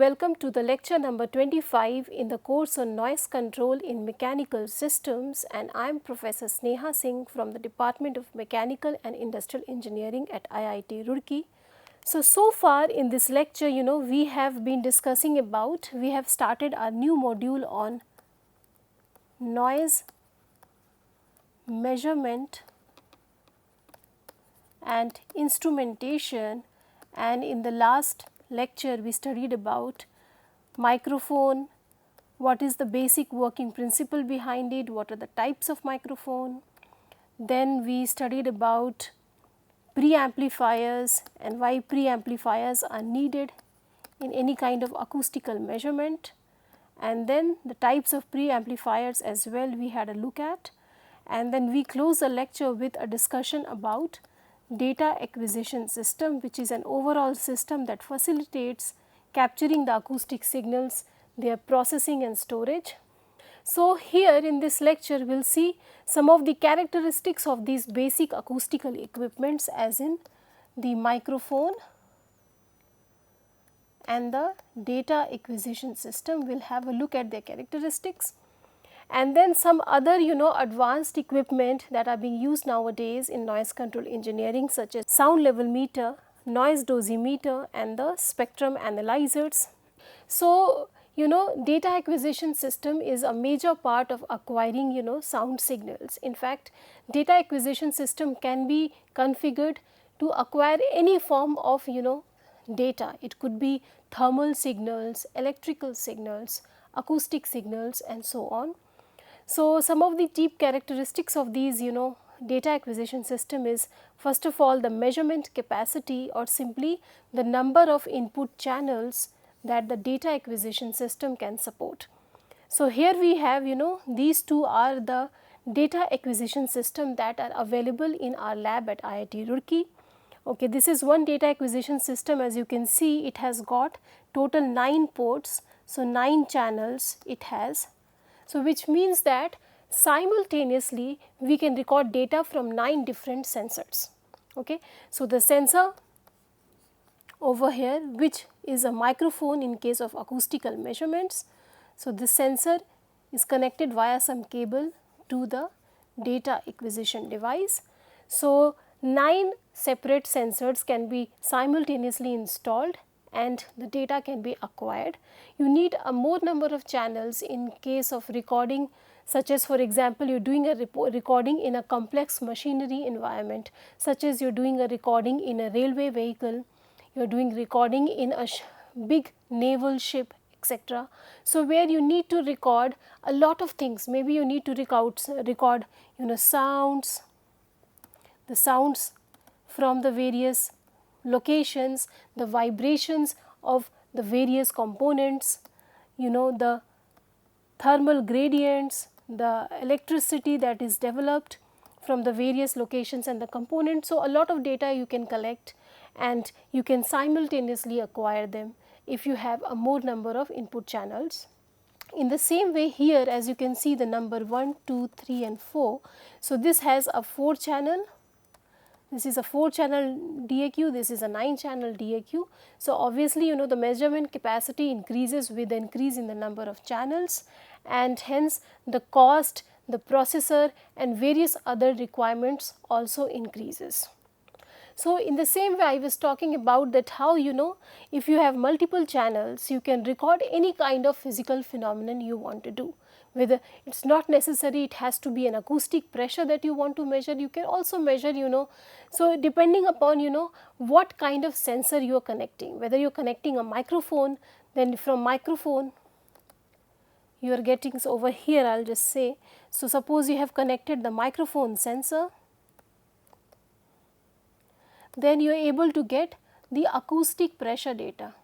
welcome to the lecture number 25 in the course on noise control in mechanical systems, and I am Professor Sneha Singh from the Department of Mechanical and Industrial Engineering at IIT Roorkee. So far in this lecture, we have been discussing about, we have started our new module on noise measurement and instrumentation, and in the last lecture we studied about microphone, what is the basic working principle behind it, what are the types of microphone. Then we studied about preamplifiers and why preamplifiers are needed in any kind of acoustical measurement, and then the types of preamplifiers as well we had a look at, and then we close the lecture with a discussion about data acquisition system, which is an overall system that facilitates capturing the acoustic signals, their processing and storage. So, here in this lecture we will see some of the characteristics of these basic acoustical equipments, as in the microphone and the data acquisition system. We will have a look at their characteristics, and then some other advanced equipment that are being used nowadays in noise control engineering, such as sound level meter, noise dosimeter and the spectrum analyzers. So, data acquisition system is a major part of acquiring sound signals. In fact, data acquisition system can be configured to acquire any form of data. It could be thermal signals, electrical signals, acoustic signals and so on. So, some of the deep characteristics of these data acquisition system is, first of all, the measurement capacity, or simply the number of input channels that the data acquisition system can support. So, here we have these two are the data acquisition system that are available in our lab at IIT Roorkee. Okay, this is one data acquisition system. As you can see, it has got total 9 ports, so 9 channels it has. So, which means that simultaneously we can record data from 9 different sensors. Okay. So, the sensor over here, which is a microphone in case of acoustical measurements. So, this sensor is connected via some cable to the data acquisition device. So, 9 separate sensors can be simultaneously installed and the data can be acquired. You need a more number of channels in case of recording, such as, for example, you are doing a recording in a complex machinery environment, such as you are doing a recording in a railway vehicle, you are doing recording in a big naval ship, etc. So, where you need to record a lot of things, maybe you need to record sounds, the sounds from the various locations, the vibrations of the various components, the thermal gradients, the electricity that is developed from the various locations and the components. So, a lot of data you can collect and you can simultaneously acquire them if you have a more number of input channels. In the same way, here as you can see the number 1, 2, 3 and 4. So, this has a 4 channel. This is a 4 channel DAQ, this is a 9 channel DAQ. So, obviously the measurement capacity increases with the increase in the number of channels, and hence the cost, the processor and various other requirements also increases. So, in the same way I was talking about that how if you have multiple channels, you can record any kind of physical phenomenon you want to do. Whether it is not necessary it has to be an acoustic pressure that you want to measure, you can also measure so depending upon what kind of sensor you are connecting, whether you are connecting a microphone, then from microphone you are getting, so over here I will just say, so suppose you have connected the microphone sensor, then you are able to get the acoustic pressure data.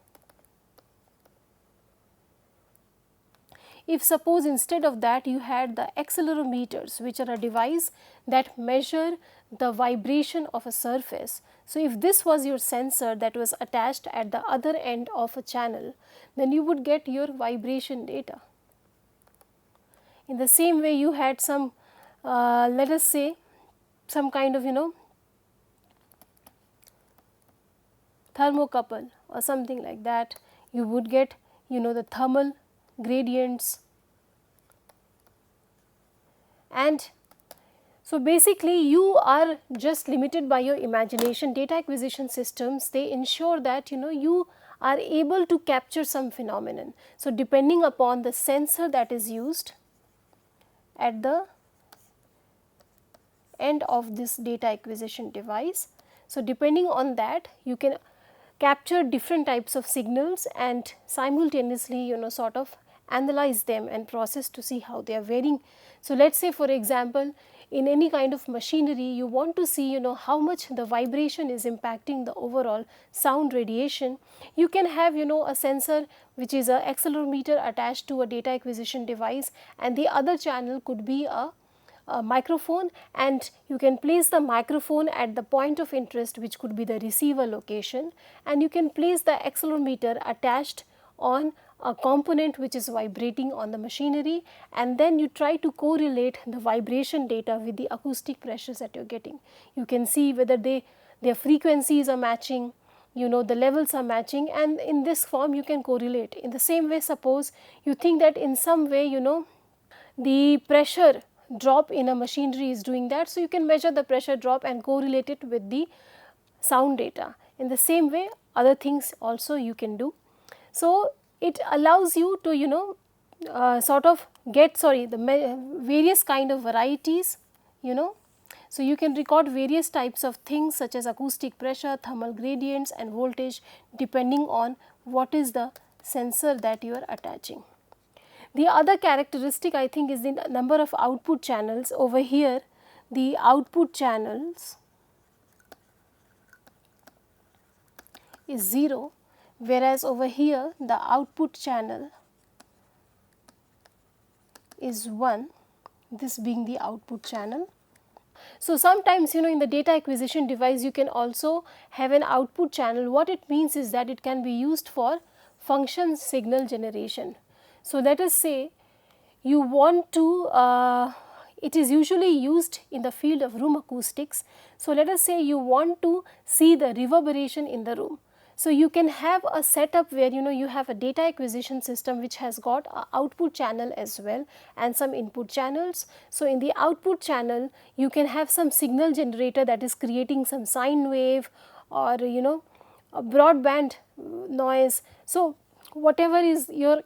If suppose instead of that you had the accelerometers, which are a device that measure the vibration of a surface. So, if this was your sensor that was attached at the other end of a channel, then you would get your vibration data. In the same way you had some let us say some kind of thermocouple or something like that, you would get the thermal gradients. And so basically you are just limited by your imagination. Data acquisition systems, they ensure that you are able to capture some phenomenon. So depending upon the sensor that is used at the end of this data acquisition device, so depending on that you can capture different types of signals and simultaneously sort of analyze them and process to see how they are varying. So let us say for example, in any kind of machinery you want to see how much the vibration is impacting the overall sound radiation. You can have a sensor which is a accelerometer attached to a data acquisition device, and the other channel could be a microphone, and you can place the microphone at the point of interest, which could be the receiver location, and you can place the accelerometer attached on a component which is vibrating on the machinery, and then you try to correlate the vibration data with the acoustic pressures that you are getting. You can see whether their frequencies are matching, the levels are matching, and in this form you can correlate. In the same way, suppose you think that in some way the pressure drop in a machinery is doing that. So, you can measure the pressure drop and correlate it with the sound data. In the same way, other things also you can do. So, it allows you to sort of get the various kind of varieties. So, you can record various types of things such as acoustic pressure, thermal gradients and voltage depending on what is the sensor that you are attaching. The other characteristic I think is the number of output channels. Over here the output channels is 0, whereas over here the output channel is 1, this being the output channel. So, sometimes in the data acquisition device you can also have an output channel. What it means is that it can be used for function signal generation. So, let us say you want to, it is usually used in the field of room acoustics. So, let us say you want to see the reverberation in the room. So, you can have a setup where you have a data acquisition system which has got an output channel as well and some input channels. So, in the output channel you can have some signal generator that is creating some sine wave or a broadband noise. So, whatever is your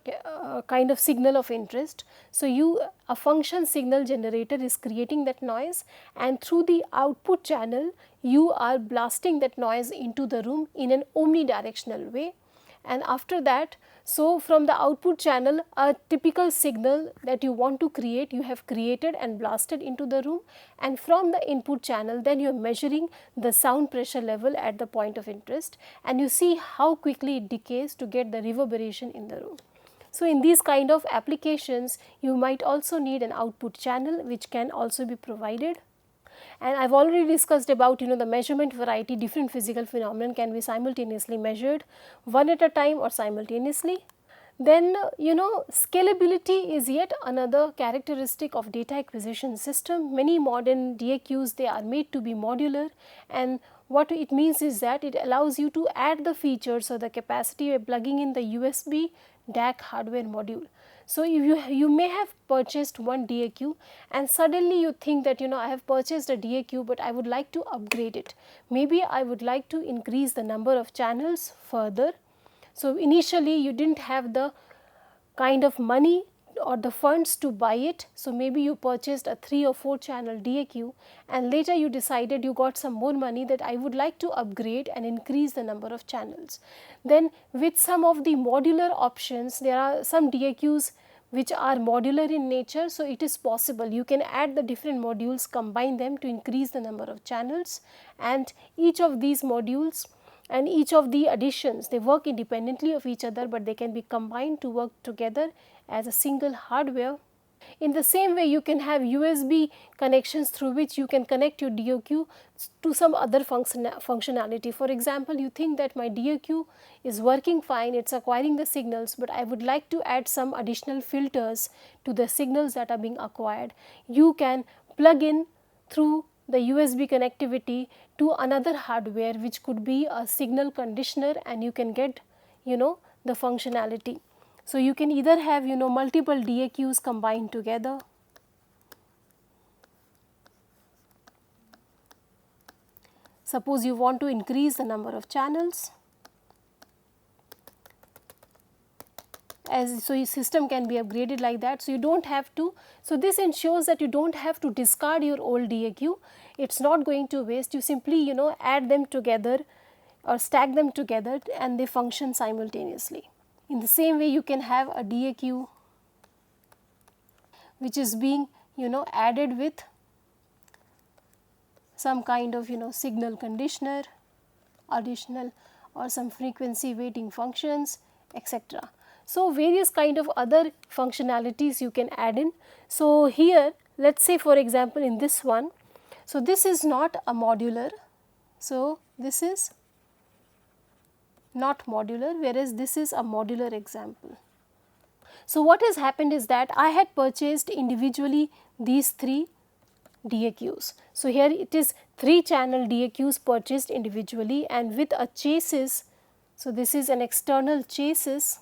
kind of signal of interest. So, a function signal generator is creating that noise, and through the output channel you are blasting that noise into the room in an omnidirectional way. And after that, so from the output channel a typical signal that you want to create you have created and blasted into the room, and from the input channel then you are measuring the sound pressure level at the point of interest, and you see how quickly it decays to get the reverberation in the room. So, in these kind of applications you might also need an output channel which can also be provided. And I have already discussed about the measurement variety. Different physical phenomenon can be simultaneously measured, one at a time or simultaneously. Then scalability is yet another characteristic of data acquisition system. Many modern DAQs, they are made to be modular, and what it means is that it allows you to add the features or the capacity by plugging in the USB DAC hardware module. So, if you may have purchased one DAQ and suddenly you think that I have purchased a DAQ, but I would like to upgrade it. Maybe I would like to increase the number of channels further. So, initially you did not have the kind of money or the funds to buy it. So, maybe you purchased a 3 or 4 channel DAQ, and later you decided you got some more money that I would like to upgrade and increase the number of channels. Then with some of the modular options, there are some DAQs which are modular in nature. So, it is possible you can add the different modules, combine them to increase the number of channels, and each of these modules and each of the additions, they work independently of each other, but they can be combined to work together as a single hardware. In the same way, you can have USB connections through which you can connect your DAQ to some other functionality. For example, you think that my DAQ is working fine, it is acquiring the signals, but I would like to add some additional filters to the signals that are being acquired. You can plug in through the USB connectivity to another hardware which could be a signal conditioner, and you can get the functionality. So, you can either have multiple DAQs combined together. Suppose you want to increase the number of channels, so your system can be upgraded like that. So, you do not have to, so this ensures that you do not have to discard your old DAQ, it is not going to waste, you simply add them together or stack them together and they function simultaneously. In the same way, you can have a DAQ which is being added with some kind of signal conditioner, additional or some frequency weighting functions, etc. So, various kind of other functionalities you can add in. So, here let us say for example, in this one, so this is not a modular, so this is not modular, whereas this is a modular example. So, what has happened is that I had purchased individually these 3 DAQs. So, here it is 3 channel DAQs purchased individually and with a chassis. So, this is an external chassis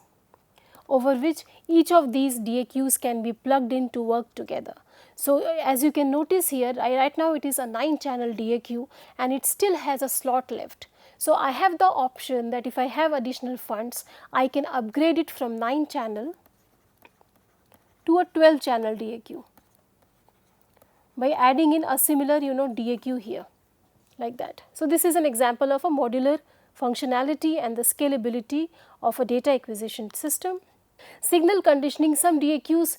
over which each of these DAQs can be plugged in to work together. So, as you can notice here, right now it is a 9 channel DAQ and it still has a slot left. So, I have the option that if I have additional funds, I can upgrade it from 9 channel to a 12 channel DAQ by adding in a similar DAQ here like that. So, this is an example of a modular functionality and the scalability of a data acquisition system. Signal conditioning, some DAQs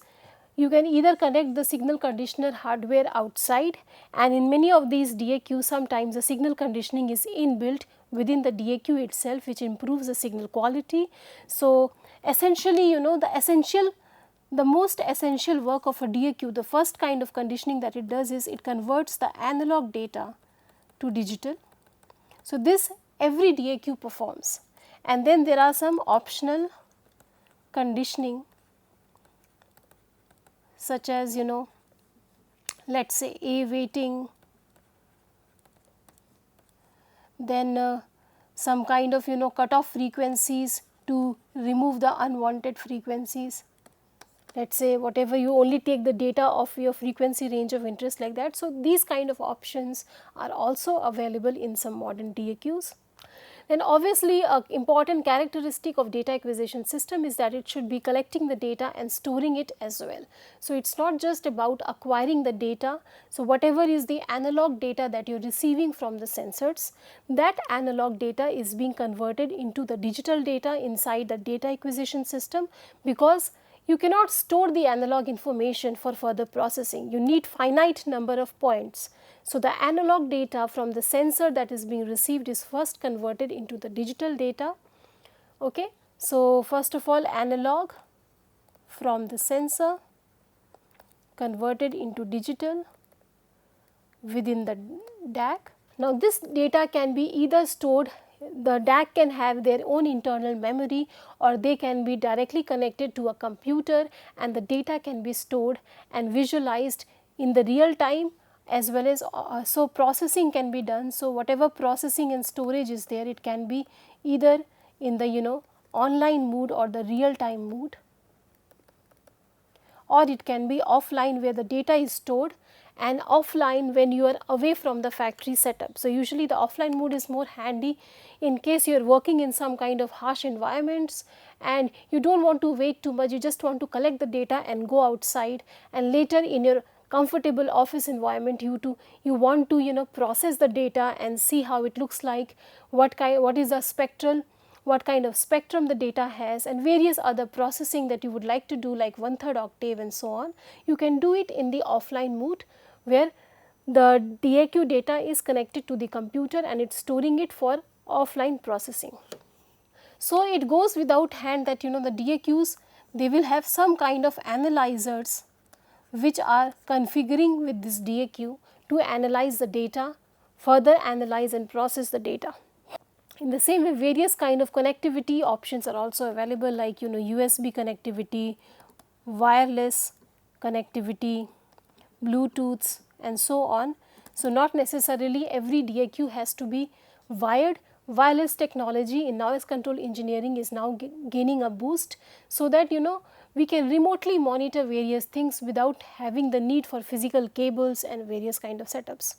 you can either connect the signal conditioner hardware outside, and in many of these DAQs sometimes the signal conditioning is inbuilt within the DAQ itself, which improves the signal quality. So, essentially the most essential work of a DAQ, the first kind of conditioning that it does is it converts the analog data to digital. So, this every DAQ performs, and then there are some optional conditioning such as let us say A weighting, then some kind of cutoff frequencies to remove the unwanted frequencies. Let us say whatever, you only take the data of your frequency range of interest like that. So, these kind of options are also available in some modern DAQs. Then obviously, an important characteristic of data acquisition system is that it should be collecting the data and storing it as well. So, it is not just about acquiring the data. So, whatever is the analog data that you are receiving from the sensors, that analog data is being converted into the digital data inside the data acquisition system, because you cannot store the analog information for further processing. You need finite number of points. So, the analog data from the sensor that is being received is first converted into the digital data. Okay. So, first of all, analog from the sensor converted into digital within the DAC. Now, this data can be either stored, the DAC can have their own internal memory, or they can be directly connected to a computer and the data can be stored and visualized in the real time, as well as so processing can be done. So, whatever processing and storage is there, it can be either in the online mode or the real time mode, or it can be offline where the data is stored, and offline when you are away from the factory setup. So, usually the offline mode is more handy in case you are working in some kind of harsh environments and you do not want to wait too much, you just want to collect the data and go outside, and later in your comfortable office environment you want to process the data and see how it looks like, what is the spectral, what kind of spectrum the data has, and various other processing that you would like to do, like 1/3 octave and so on. You can do it in the offline mode where the DAQ data is connected to the computer and it is storing it for offline processing. So, it goes without hand that the DAQs, they will have some kind of analyzers which are configuring with this DAQ to analyze the data, further analyze and process the data. In the same way, various kind of connectivity options are also available, like USB connectivity, wireless connectivity, Bluetooth and so on. So, not necessarily every DAQ has to be wired wireless technology in noise control engineering is now gaining a boost, so that we can remotely monitor various things without having the need for physical cables and various kind of setups.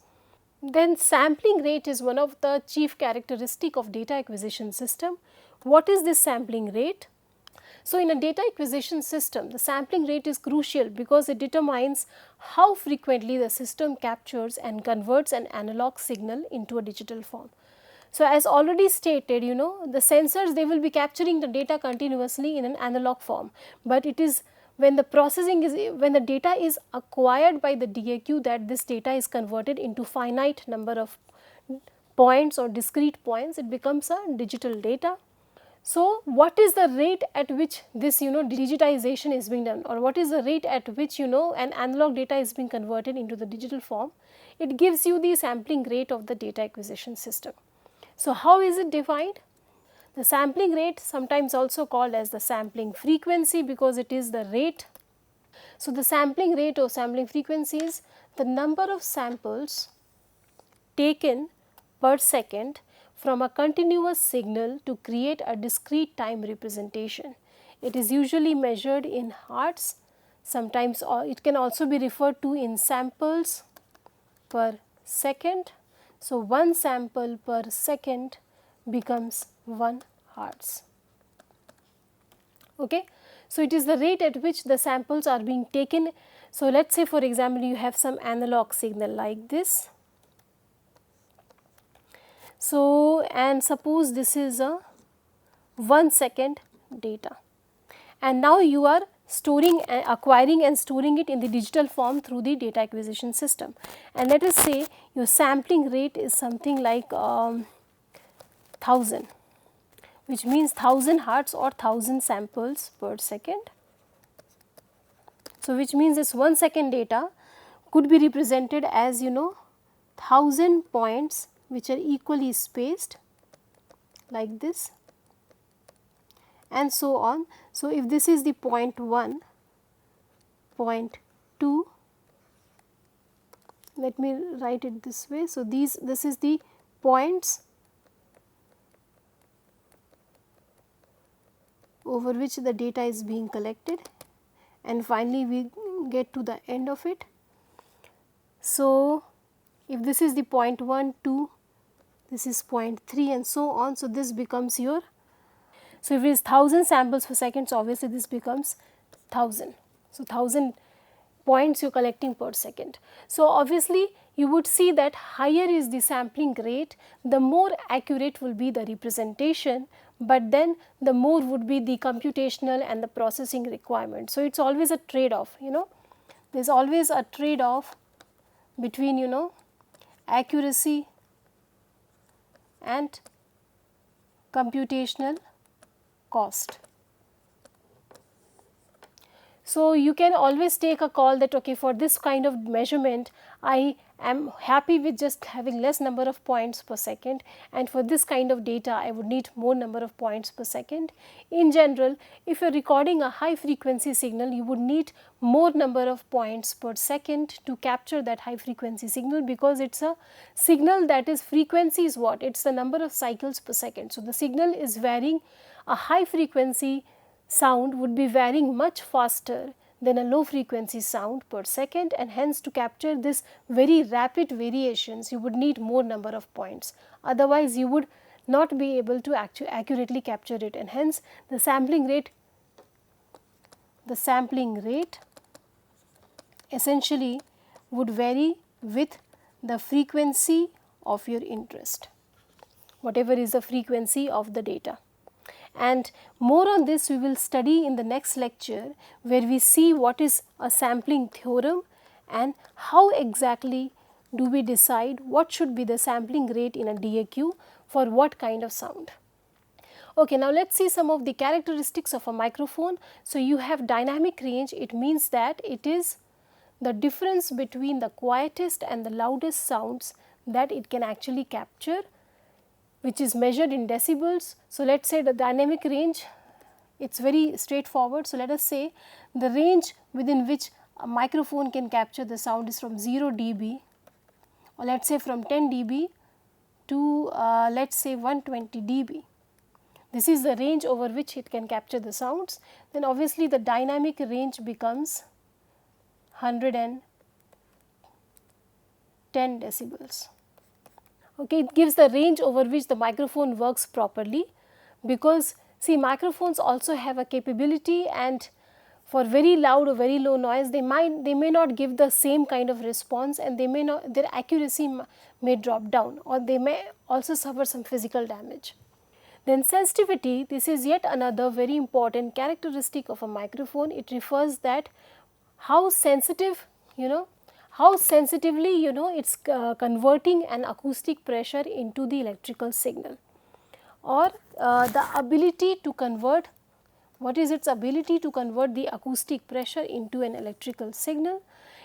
Then sampling rate is one of the chief characteristic of data acquisition system. What is this sampling rate? So, in a data acquisition system, the sampling rate is crucial because it determines how frequently the system captures and converts an analog signal into a digital form. So, as already stated, the sensors, they will be capturing the data continuously in an analog form, but it is when the when the data is acquired by the DAQ, that this data is converted into finite number of points or discrete points, it becomes a digital data. So, what is the rate at which this digitization is being done, or what is the rate at which an analog data is being converted into the digital form? It gives you the sampling rate of the data acquisition system. So, how is it defined? The sampling rate, sometimes also called as the sampling frequency, because it is the rate. So, the sampling rate or sampling frequency is the number of samples taken per second from a continuous signal to create a discrete time representation. It is usually measured in hertz, sometimes it can also be referred to in samples per second. So, 1 sample per second becomes 1 hertz. Okay. So, it is the rate at which the samples are being taken. So, let us say for example, you have some analog signal like this. So, and suppose this is a 1 second data, and now you are acquiring and storing it in the digital form through the data acquisition system, and let us say your sampling rate is something like 1000, which means 1000 hertz or 1000 samples per second. So, which means this 1 second data could be represented as 1000 points which are equally spaced like this, and so on. So, if this is the point 1, point 2, let me write it this way. So, this is the points over which the data is being collected, and finally we get to the end of it. So, if this is the point 1, 2, this is point 3 and so on. So, this becomes your, so if it is 1000 samples per second, so obviously this becomes 1000. So, 1000 points you are collecting per second. So, obviously you would see that higher is the sampling rate, the more accurate will be the representation, but then the more would be the computational and the processing requirement. So, it is always a trade off, there is always a trade off between accuracy and computational cost. So, you can always take a call that okay, for this kind of measurement I am happy with just having less number of points per second, and for this kind of data I would need more number of points per second. In general, if you are recording a high frequency signal, you would need more number of points per second to capture that high frequency signal, because it is a signal that is frequency is what? It is the number of cycles per second. So, the signal is varying, a high frequency sound would be varying much faster than a low frequency sound per second, and hence to capture this very rapid variations you would need more number of points, otherwise you would not be able to accurately capture it, and hence the sampling rate essentially would vary with the frequency of your interest, whatever is the frequency of the data. And more on this we will study in the next lecture, where we see what is a sampling theorem and how exactly do we decide what should be the sampling rate in a DAQ for what kind of sound. Okay, now let us see some of the characteristics of a microphone. So, you have dynamic range, it means that it is the difference between the quietest and the loudest sounds that it can actually capture, which is measured in decibels. So, let us say the dynamic range, it is very straightforward. So, let us say the range within which a microphone can capture the sound is from 0 dB, or let us say from 10 dB to let us say 120 dB. This is the range over which it can capture the sounds. Then obviously the dynamic range becomes 110 decibels. Okay, it gives the range over which the microphone works properly, because see, microphones also have a capability, and for very loud or very low noise they may not give the same kind of response, and they may not, their accuracy may drop down, or they may also suffer some physical damage. Then sensitivity, this is yet another very important characteristic of a microphone. It refers that how sensitive, how sensitively it's converting an acoustic pressure into the electrical signal, or the ability to convert, what is its ability to convert the acoustic pressure into an electrical signal.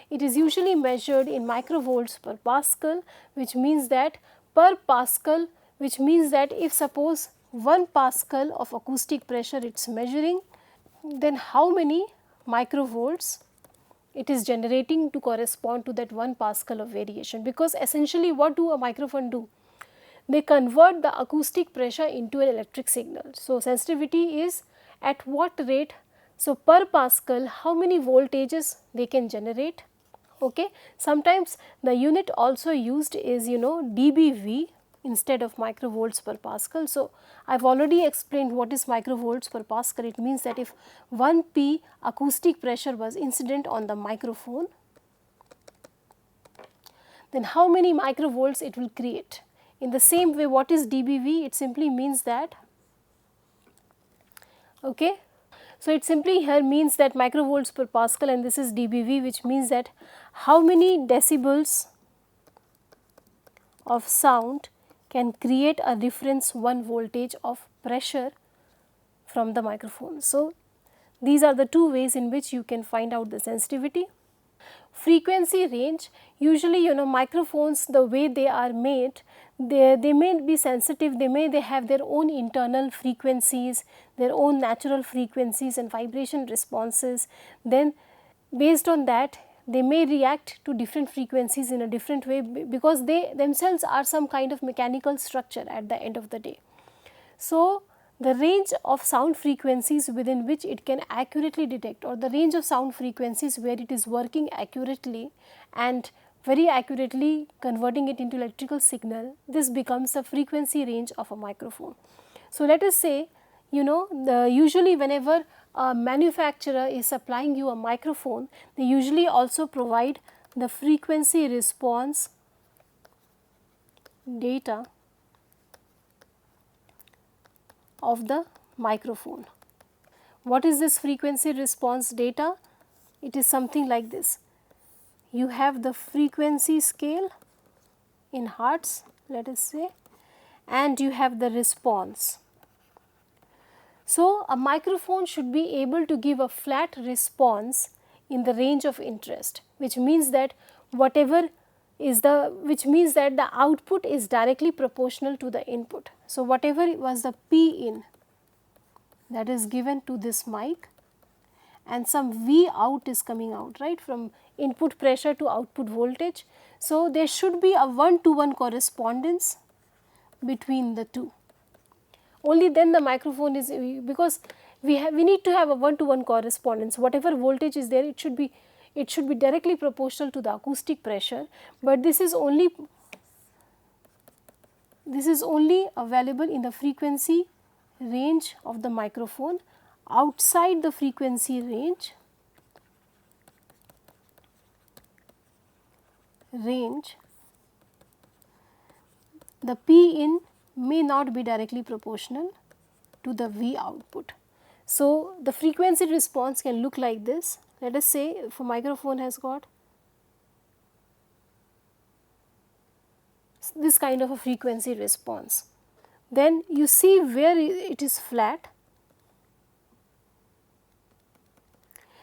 It is usually measured in microvolts per Pascal, which means that per Pascal, which means that if suppose 1 Pascal of acoustic pressure it is measuring, then how many microvolts it is generating to correspond to that 1 Pascal of variation, because essentially what do a microphone do? They convert the acoustic pressure into an electric signal. So, sensitivity is at what rate, so per Pascal how many voltages they can generate. Okay. Sometimes the unit also used is dBV instead of microvolts per Pascal. So, I have already explained what is microvolts per Pascal. It means that if 1 P acoustic pressure was incident on the microphone, then how many microvolts it will create. In the same way, what is dBV? It simply means that, okay. So, it simply here means that microvolts per Pascal, and this is dBV, which means that how many decibels of sound can create a reference 1 voltage of pressure from the microphone. So, these are the two ways in which you can find out the sensitivity. Frequency range, usually microphones, the way they are made, they may be sensitive, they have their own internal frequencies, their own natural frequencies and vibration responses. Then based on that they may react to different frequencies in a different way, because they themselves are some kind of mechanical structure at the end of the day. So, the range of sound frequencies within which it can accurately detect, or the range of sound frequencies where it is working accurately and very accurately converting it into electrical signal, this becomes the frequency range of a microphone. So, let us say usually whenever a manufacturer is supplying you a microphone, they usually also provide the frequency response data of the microphone. What is this frequency response data? It is something like this. You have the frequency scale in hertz, let us say, and you have the response. So, a microphone should be able to give a flat response in the range of interest, which means that the output is directly proportional to the input. So, whatever was the P in that is given to this mic, and some V out is coming out, right, from input pressure to output voltage. So, there should be a 1-to-1 correspondence between the two. Only then the microphone is, because we need to have a 1-to-1 correspondence. Whatever voltage is there, it should be directly proportional to the acoustic pressure, but this is only available in the frequency range of the microphone. Outside the frequency range, the P in may not be directly proportional to the V output. So, the frequency response can look like this. Let us say if a microphone has got this kind of a frequency response, then you see where it is flat.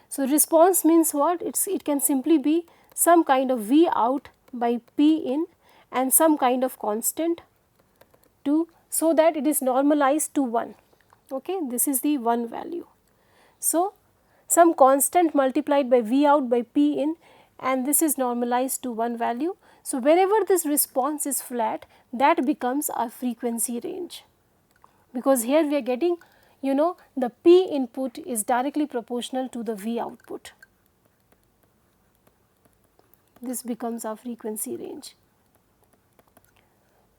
So, response means what? It can simply be some kind of V out by P in and some kind of constant to, so that it is normalized to 1. Okay, this is the 1 value. So, some constant multiplied by V out by P in, and this is normalized to one value. So, wherever this response is flat, that becomes our frequency range, because here we are getting, the P input is directly proportional to the V output. This becomes our frequency range.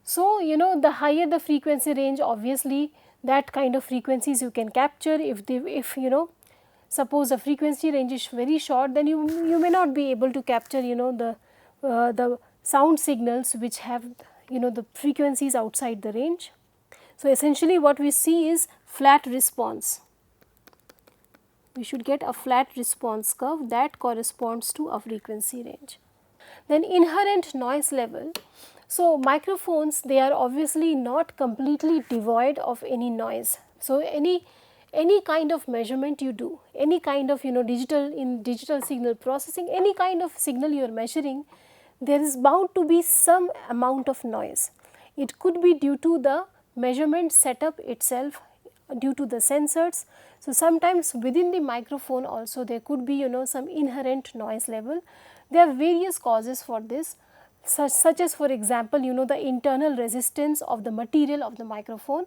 So, the higher the frequency range, obviously that kind of frequencies you can capture. If suppose the frequency range is very short, then you may not be able to capture the sound signals which have the frequencies outside the range. So, essentially what we see is flat response. We should get a flat response curve that corresponds to a frequency range. Then inherent noise level. So, microphones, they are obviously not completely devoid of any noise. So, any kind of measurement you do, any kind of digital signal processing, any kind of signal you are measuring, there is bound to be some amount of noise. It could be due to the measurement setup itself, due to the sensors. So, sometimes within the microphone also there could be some inherent noise level. There are various causes for this, such as, for example, the internal resistance of the material of the microphone.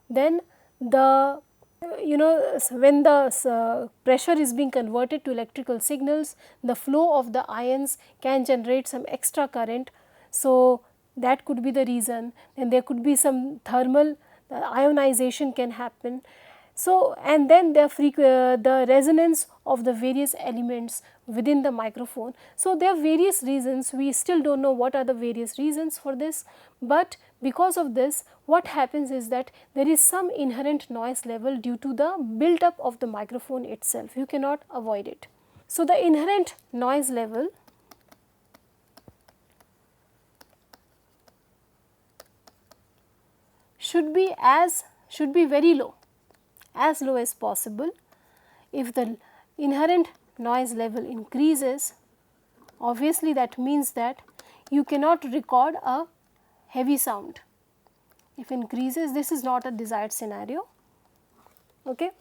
Then the when the pressure is being converted to electrical signals, the flow of the ions can generate some extra current. So, that could be the reason. And there could be some thermal ionization can happen. So, and then the resonance of the various elements within the microphone. So, there are various reasons. We still do not know what are the various reasons for this, but because of this, what happens is that there is some inherent noise level due to the build up of the microphone itself. You cannot avoid it. So, the inherent noise level should be very low, as low as possible. If the inherent noise level increases, obviously that means that you cannot record a heavy sound. If increases, this is not a desired scenario. Okay.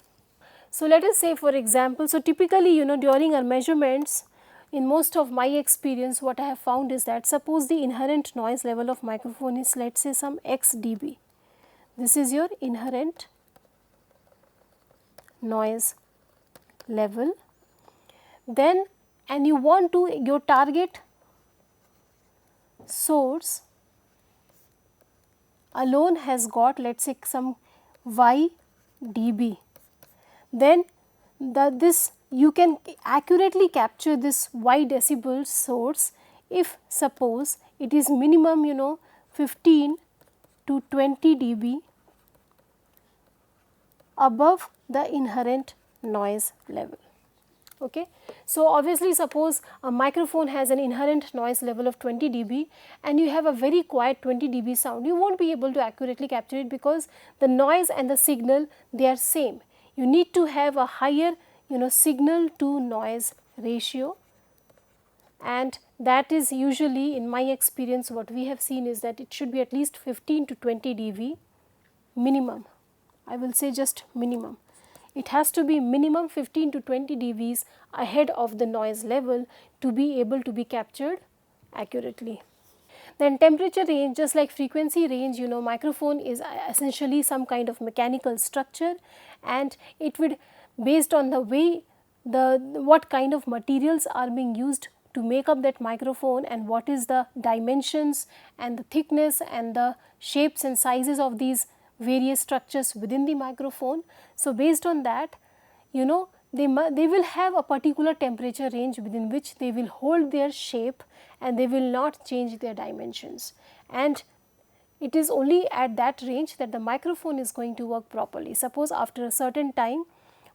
So, let us say, for example, so typically during our measurements, in most of my experience, what I have found is that suppose the inherent noise level of microphone is, let us say, some x dB. This is your inherent noise level. Then, and you want to, your target source alone has got, let us say, some y dB. Then this you can accurately capture this y decibel source if suppose it is minimum 15 to 20 dB above the inherent noise level. Okay. So, obviously suppose a microphone has an inherent noise level of 20 dB and you have a very quiet 20 dB sound, you will not be able to accurately capture it, because the noise and the signal, they are same. You need to have a higher signal to noise ratio, and that is usually, in my experience, what we have seen is that it should be at least 15 to 20 dB minimum. I will say just minimum. It has to be minimum 15 to 20 dBs ahead of the noise level to be able to be captured accurately. Then temperature range, just like frequency range, microphone is essentially some kind of mechanical structure, and it would, based on the way what kind of materials are being used to make up that microphone, and what is the dimensions and the thickness and the shapes and sizes of these various structures within the microphone. So, based on that, they will have a particular temperature range within which they will hold their shape and they will not change their dimensions, and it is only at that range that the microphone is going to work properly. Suppose after a certain time,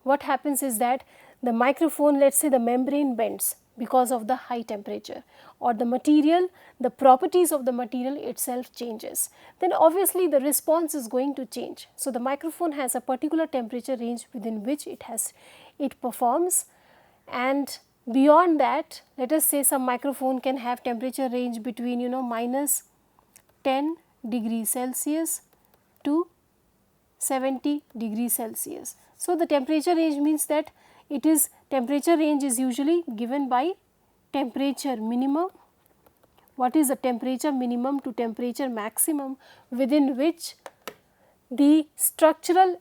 what happens is that the microphone, let us say the membrane bends because of the high temperature, or the material, the properties of the material itself changes, then obviously the response is going to change. So, the microphone has a particular temperature range within which it performs, and beyond that, let us say some microphone can have temperature range between minus 10 degrees Celsius to 70 degrees Celsius. So, the temperature range means that it is temperature range is usually given by temperature minimum, what is the temperature minimum to temperature maximum within which the structural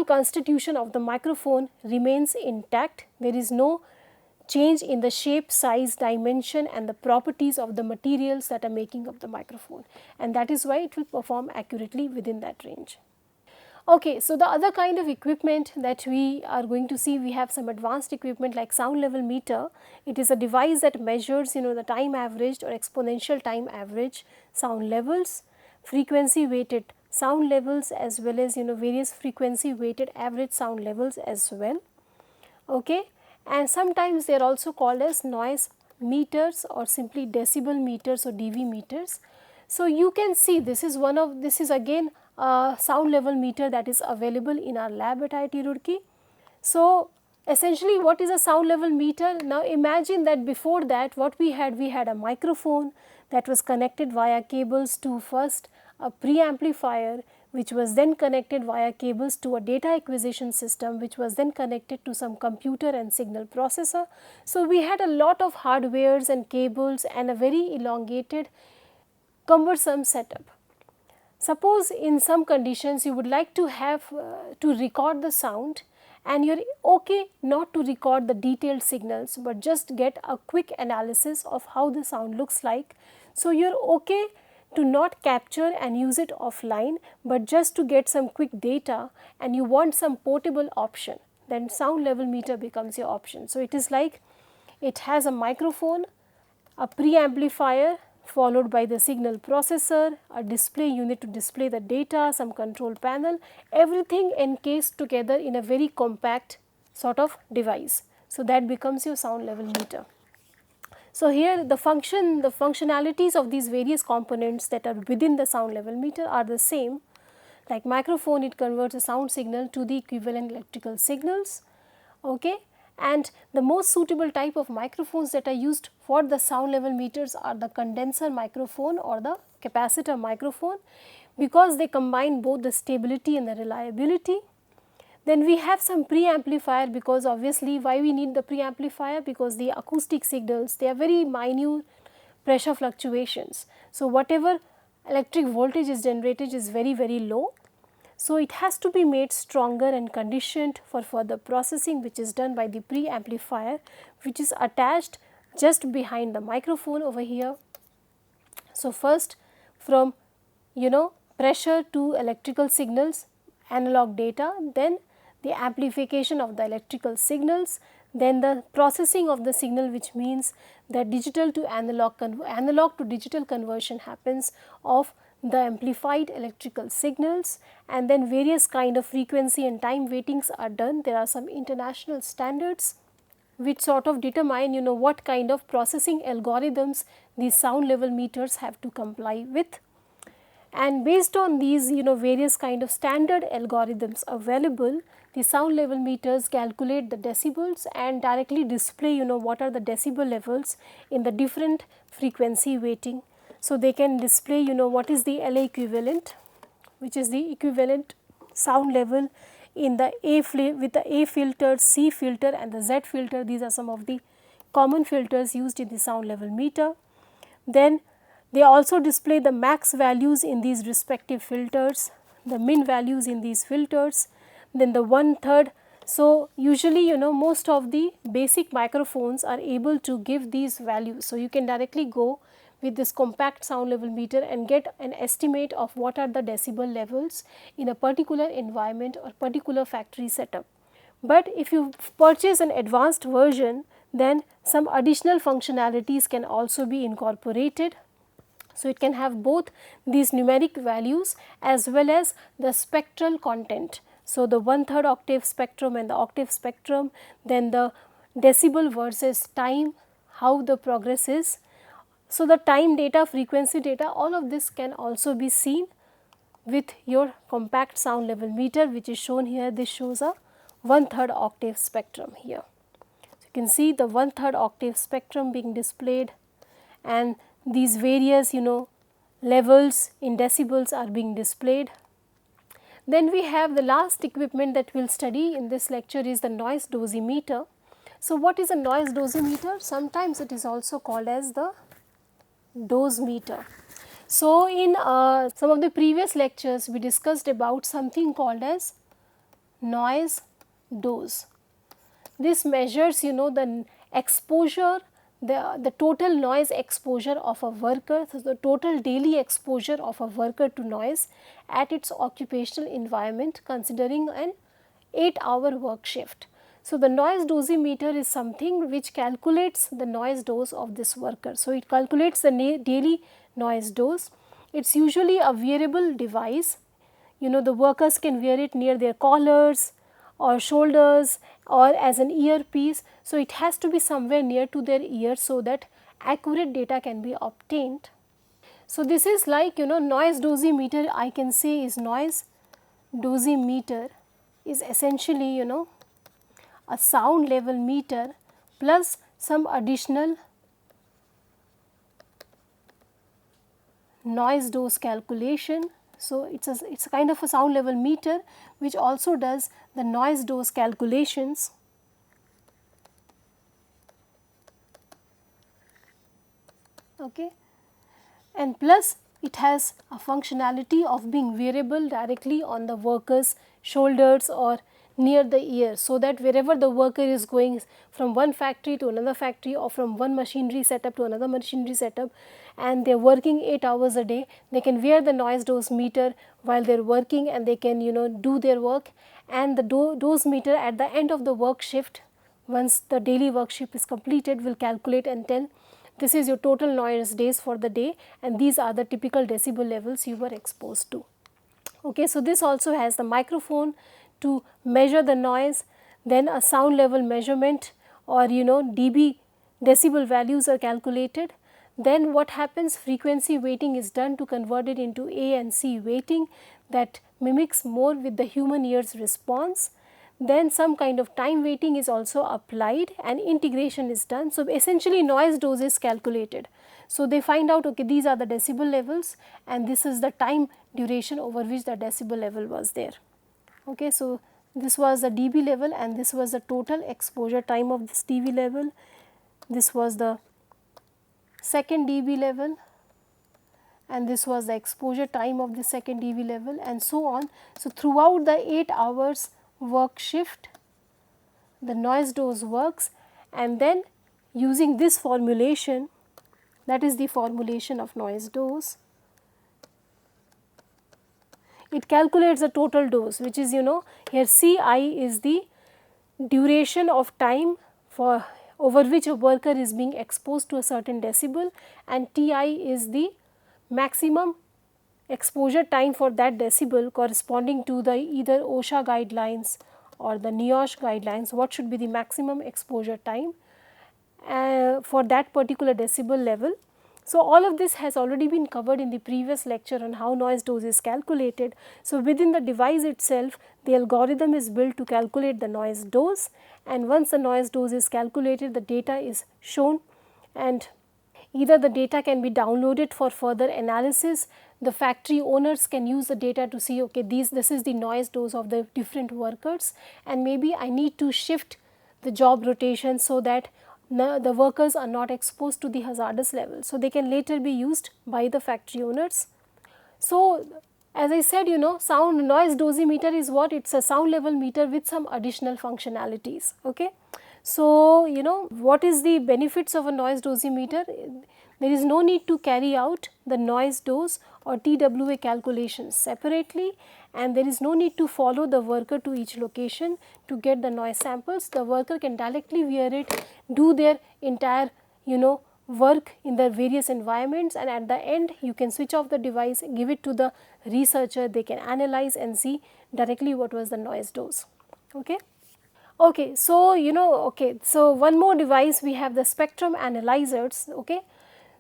constitution of the microphone remains intact. There is no change in the shape, size, dimension and the properties of the materials that are making up the microphone, and that is why it will perform accurately within that range. Okay, so the other kind of equipment that we are going to see, we have some advanced equipment like sound level meter. It is a device that measures the time averaged or exponential time average sound levels, frequency weighted sound levels as well as various frequency weighted average sound levels as well. Okay, and sometimes they are also called as noise meters or simply decibel meters or dB meters. So you can see this is again a sound level meter that is available in our lab at IIT Roorkee. So essentially what is a sound level meter? Now imagine that before that what we had a microphone that was connected via cables to first a preamplifier, which was then connected via cables to a data acquisition system, which was then connected to some computer and signal processor. So we had a lot of hardwares and cables and a very elongated cumbersome setup. Suppose in some conditions you would like to have to record the sound and you are okay not to record the detailed signals, but just get a quick analysis of how the sound looks like. So you are okay to not capture and use it offline, but just to get some quick data and you want some portable option, then sound level meter becomes your option. So it is like it has a microphone, a preamplifier followed by the signal processor, a display unit to display the data, some control panel, everything encased together in a very compact sort of device. So that becomes your sound level meter. So here the functionalities of these various components that are within the sound level meter are the same. Like microphone, it converts a sound signal to the equivalent electrical signals. Okay. And the most suitable type of microphones that are used for the sound level meters are the condenser microphone or the capacitor microphone, because they combine both the stability and the reliability. Then we have some preamplifier, because obviously why we need the preamplifier, because the acoustic signals, they are very minute pressure fluctuations. So whatever electric voltage is generated is very low. So it has to be made stronger and conditioned for further processing, which is done by the preamplifier, which is attached just behind the microphone over here. So first from pressure to electrical signals, analog data, then the amplification of the electrical signals, then the processing of the signal, which means that digital to analog to digital conversion happens of the amplified electrical signals, and then various kind of frequency and time weightings are done. There are some international standards which sort of determine what kind of processing algorithms these sound level meters have to comply with. And based on these various kind of standard algorithms available, the sound level meters calculate the decibels and directly display what are the decibel levels in the different frequency weighting. So they can display what is the LA equivalent, which is the equivalent sound level in the with the A filter, C filter and the Z filter. These are some of the common filters used in the sound level meter. Then they also display the max values in these respective filters, the min values in these filters, then the 1/3. So usually most of the basic microphones are able to give these values. So you can directly go with this compact sound level meter and get an estimate of what are the decibel levels in a particular environment or particular factory setup. But if you purchase an advanced version, then some additional functionalities can also be incorporated. So it can have both these numeric values as well as the spectral content. So the 1/3 octave spectrum and the octave spectrum, then the decibel versus time, how the progress is. So the time data, frequency data, all of this can also be seen with your compact sound level meter, which is shown here. This shows a 1/3 octave spectrum here. So you can see the 1/3 octave spectrum being displayed, and these various levels in decibels are being displayed. Then we have the last equipment that we will study in this lecture is the noise dosimeter. So, what is a noise dosimeter? Sometimes it is also called as the dose meter. So, in some of the previous lectures we discussed about something called as noise dose. This measures the exposure, the total noise exposure of a worker, so the total daily exposure of a worker to noise at its occupational environment considering an 8-hour work shift. So, the noise dosimeter is something which calculates the noise dose of this worker. So, it calculates the daily noise dose. It is usually a wearable device. The workers can wear it near their collars or shoulders or as an earpiece. So, it has to be somewhere near to their ear so that accurate data can be obtained. So, this is like noise dosimeter, I can say is noise dosimeter is essentially a sound level meter plus some additional noise dose calculation. So, it is a kind of a sound level meter which also does the noise dose calculations. Okay. And plus it has a functionality of being wearable directly on the worker's shoulders or near the ear, so that wherever the worker is going from one factory to another factory or from one machinery setup to another machinery setup and they are working 8 hours a day, they can wear the noise dose meter while they are working and they can do their work, and the dose meter at the end of the work shift, once the daily work shift is completed, will calculate and tell this is your total noise days for the day and these are the typical decibel levels you were exposed to. Okay, so this also has the microphone to measure the noise, then a sound level measurement or dB decibel values are calculated. Then what happens, frequency weighting is done to convert it into A and C weighting that mimics more with the human ear's response. Then some kind of time weighting is also applied and integration is done. So, essentially noise dose is calculated. So, they find out okay these are the decibel levels and this is the time duration over which the decibel level was there. Okay, so, this was the dB level and this was the total exposure time of this dB level. This was the second dB level and this was the exposure time of the second dB level and so on. So, throughout the 8 hours work shift the noise dose works, and then using this formulation, that is the formulation of noise dose, it calculates the total dose, which is here Ci is the duration of time for over which a worker is being exposed to a certain decibel and Ti is the maximum exposure time for that decibel corresponding to the either OSHA guidelines or the NIOSH guidelines, what should be the maximum exposure time for that particular decibel level. So, all of this has already been covered in the previous lecture on how noise dose is calculated. So, within the device itself the algorithm is built to calculate the noise dose, and once the noise dose is calculated the data is shown and either the data can be downloaded for further analysis. The factory owners can use the data to see okay this is the noise dose of the different workers and maybe I need to shift the job rotation so that the workers are not exposed to the hazardous level. So, they can later be used by the factory owners. So, as I said sound noise dosimeter is what, it is a sound level meter with some additional functionalities. Okay. So, what is the benefits of a noise dosimeter? There is no need to carry out the noise dose or TWA calculations separately, and there is no need to follow the worker to each location to get the noise samples. The worker can directly wear it, do their entire work in the various environments, and at the end you can switch off the device, give it to the researcher, they can analyze and see directly what was the noise dose. Okay. Okay, so so one more device we have the spectrum analyzers. Okay.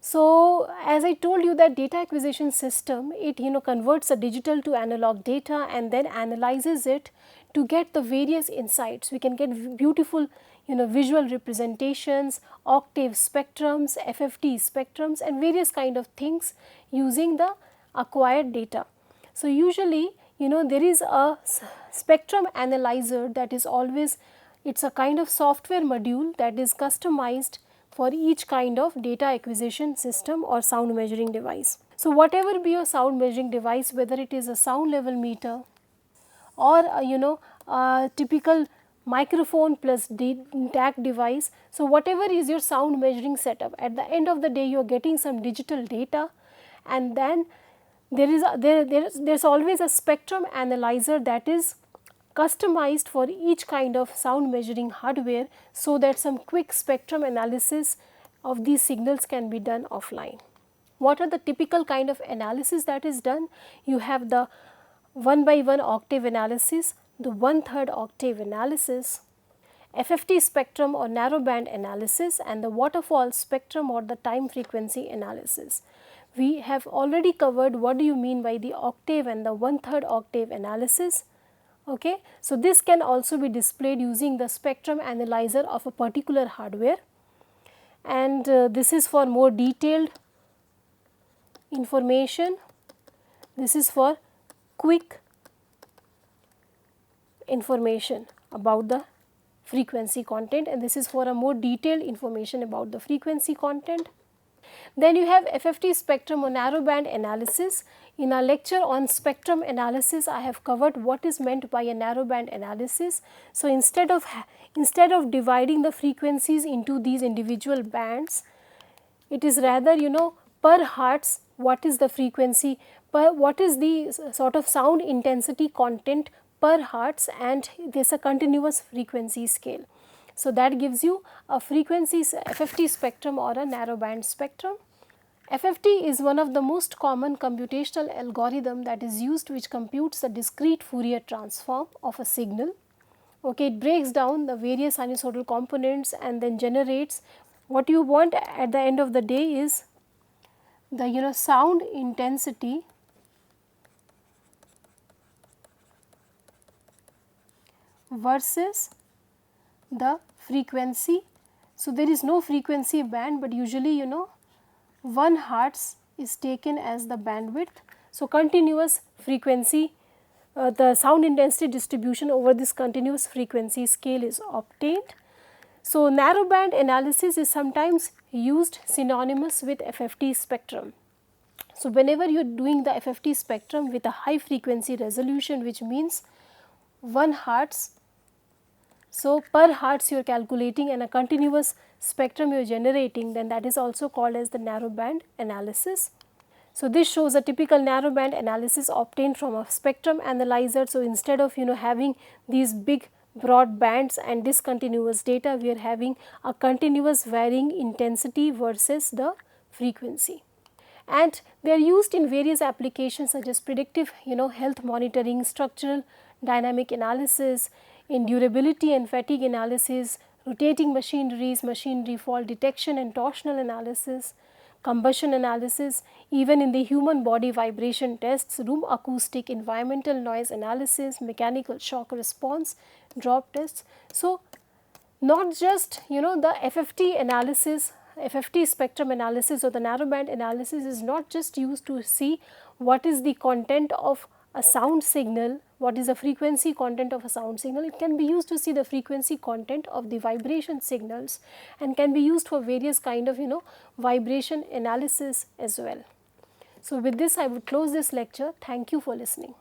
So, as I told you that data acquisition system, it converts the digital to analog data and then analyzes it to get the various insights. We can get beautiful visual representations, octave spectrums, FFT spectrums and various kind of things using the acquired data. So, usually there is a spectrum analyzer that is always It's a kind of software module that is customized for each kind of data acquisition system or sound measuring device. So, whatever be your sound measuring device, whether it is a sound level meter or a typical microphone plus DAC device. So, whatever is your sound measuring setup, at the end of the day you are getting some digital data, and then there's always a spectrum analyzer that is customized for each kind of sound measuring hardware, so that some quick spectrum analysis of these signals can be done offline. What are the typical kind of analysis that is done? You have the 1 by 1 octave analysis, the 1/3 octave analysis, FFT spectrum or narrowband analysis, and the waterfall spectrum or the time frequency analysis. We have already covered what do you mean by the octave and the 1/3 octave analysis. Okay. So, this can also be displayed using the spectrum analyzer of a particular hardware, and this is for more detailed information. This is for quick information about the frequency content, and this is for a more detailed information about the frequency content. Then you have FFT spectrum or narrowband analysis. In our lecture on spectrum analysis, I have covered what is meant by a narrowband analysis. So, instead of dividing the frequencies into these individual bands, it is rather per hertz what is the frequency, what is the sort of sound intensity content per hertz, and there is a continuous frequency scale. So, that gives you a frequency FFT spectrum or a narrowband spectrum. FFT is one of the most common computational algorithm that is used, which computes the discrete Fourier transform of a signal. Okay, it breaks down the various sinusoidal components and then generates what you want at the end of the day is the sound intensity versus the frequency. So, there is no frequency band, but usually 1 hertz is taken as the bandwidth. So, continuous frequency, the sound intensity distribution over this continuous frequency scale is obtained. So, narrowband analysis is sometimes used synonymous with FFT spectrum. So, whenever you are doing the FFT spectrum with a high frequency resolution, which means 1 hertz, so per hertz you are calculating and a continuous spectrum you are generating, then that is also called as the narrowband analysis. So, this shows a typical narrowband analysis obtained from a spectrum analyzer. So, instead of having these big broad bands and discontinuous data, we are having a continuous varying intensity versus the frequency. And they are used in various applications such as predictive health monitoring, structural dynamic analysis, in durability and fatigue analysis, rotating machineries, machinery fault detection and torsional analysis, combustion analysis, even in the human body vibration tests, room acoustic, environmental noise analysis, mechanical shock response, drop tests. So, not just the FFT analysis, FFT spectrum analysis or the narrowband analysis is not just used to see what is the content of a sound signal, what is the frequency content of a sound signal. It can be used to see the frequency content of the vibration signals and can be used for various kind of vibration analysis as well. So, with this I would close this lecture. Thank you for listening.